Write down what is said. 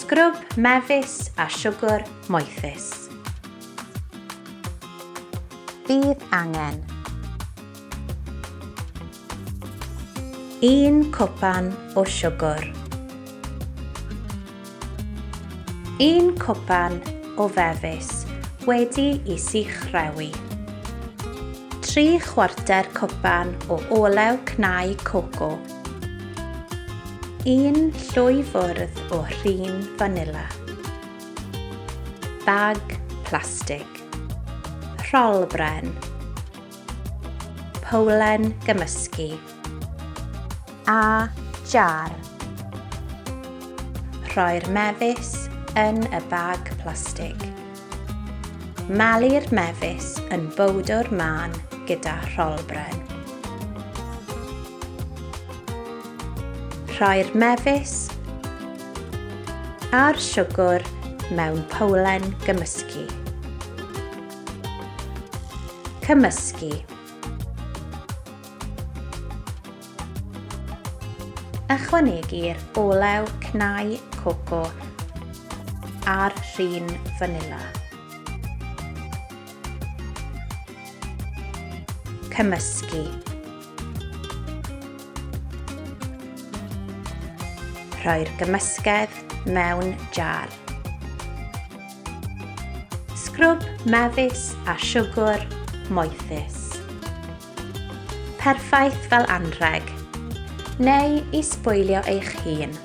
Sgrwb mefus a siwgr moethus. Bydd angen 1 cwpan o siwgr, 1 cwpan o fefus wedi'u sychrewi, 3 chwarter cwpan o olew cnau coco, 1 llwy fwrdd o rhin fanila, bag plastig, rholbren, powlen gymysgu, a jar. Rhoi'r mefus yn y bag plastig. Malu'r mefus yn bowdwr man gyda rholbren. Rhoi'r mefus a'r siwgr mewn powlen gymysgu. Cymysgu. Ychwanegu'r olew cnau coco a'r rhin fanila. Cymysgu. Rhoi'r gymysgedd mewn jar. Sgrwb mefus a siwgr moethus. Perffaith fel anrheg, neu i sbwylio eich hun.